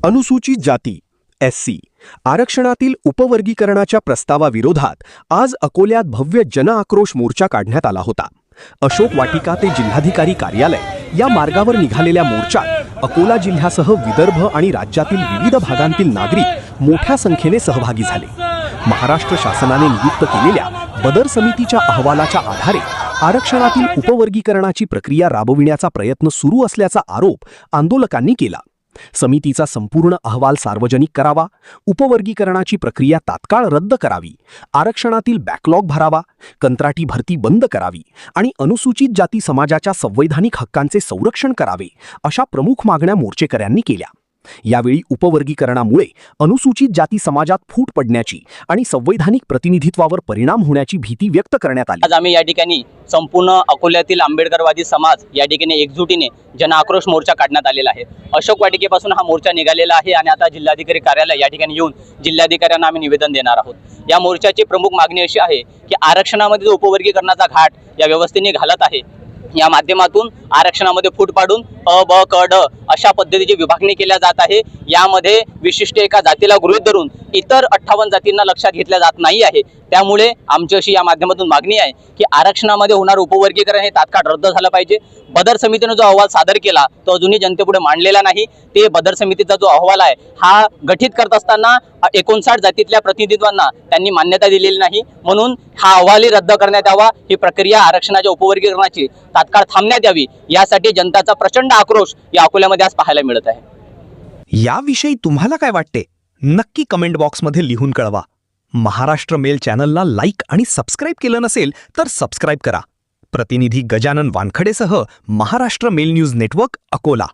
अनुसूचित जाती SC आरक्षणातील उपवर्गीकरणाच्या प्रस्तावाविरोधात आज अकोल्यात भव्य जनआक्रोश मोर्चा काढण्यात आला होता। अशोक वाटिका ते जिल्हाधिकारी कार्यालय या मार्गावर निघालेल्या मोर्चात अकोला जिल्ह्यासह विदर्भ आणि राज्यातील विविध भागांतील नागरिक मोठ्या संख्येने सहभागी झाले। महाराष्ट्र शासनाने नियुक्त केलेल्या बदर समितीच्या अहवालाच्या आधारे आरक्षणातील उपवर्गीकरणाची प्रक्रिया राबविण्याचा प्रयत्न सुरू असल्याचा आरोप आंदोलकांनी केला। समितीचा संपूर्ण अहवाल सार्वजनिक करावा, उपवर्गीकरणाची प्रक्रिया तात्काळ रद्द करावी, आरक्षणातील बॅकलॉग भरावा, कंत्राटी भरती बंद करावी आणि अनुसूचित जाती समाजाच्या संवैधानिक हक्कांचे संरक्षण करावे अशा प्रमुख मागण्या मोर्चेकऱ्यांनी केल्या। यावेळी उपवर्गीकरणामुळे अनुसूचित जाती समाजात फूट पडण्याची आणि संवैधानिक प्रतिनिधित्वावर परिणाम होण्याची भीती व्यक्त करण्यात आली। आज आम्ही या ठिकाणी संपूर्ण अकोल्यातील आंबेडकरवादी समाज या ठिकाणी एकजुटीने जनआक्रोश मोर्चा काढण्यात आलेला आहे। अशोक वाटिकेपासून हा मोर्चा निघालेला आहे आणि आता जिल्हाधिकारी कार्यालय या ठिकाणी येऊन जिल्हाधिकाऱ्यांना आम्ही निवेदन देणार आहोत। या मोर्चाची प्रमुख मागणी अशी आहे की आरक्षणामध्ये जो उपवर्गीकरणाचा घाट या व्यवस्थेने घालत आहे, या माध्यमातून आरक्षणामध्ये फूट पाडून अ ब क ड अशा पद्धतीची विभागणी केल्या जात आहे। यामध्ये विशिष्ट एका जातीला गृहीत धरून इतर 58 जातींना लक्षात घेतल्या जात नाही आहे। त्यामुळे आमची अशी या माध्यमातून मागणी आहे की आरक्षणामध्ये होणारं उपवर्गीकरण हे तात्काळ रद्द झालं पाहिजे। बदर समितीने जो अहवाल सादर केला तो अजूनही जनतेपुढे मांडलेला नाही। ते बदर समितीचा जो अहवाल आहे हा गठीत करत असताना 59 जातीतल्या प्रतिनिधित्वांना त्यांनी मान्यता दिलेली नाही, म्हणून हा अहवालही रद्द करण्यात यावा। ही प्रक्रिया आरक्षणाच्या उपवर्गीकरणाची तात्काळ थांबण्यात यावी, यासाठी जनताचा प्रचंड आक्रोश या अकोल्यामध्ये आज पाहायला मिळत आहे। याविषयी तुम्हाला काय वाटते नक्की कमेंट बॉक्समध्ये लिहून कळवा। महाराष्ट्र मेल चॅनलला लाईक आणि सबस्क्राईब केलं नसेल तर सबस्क्राईब करा। प्रतिनिधी गजानन वानखडेसह Maharashtra Mail news network, Akola.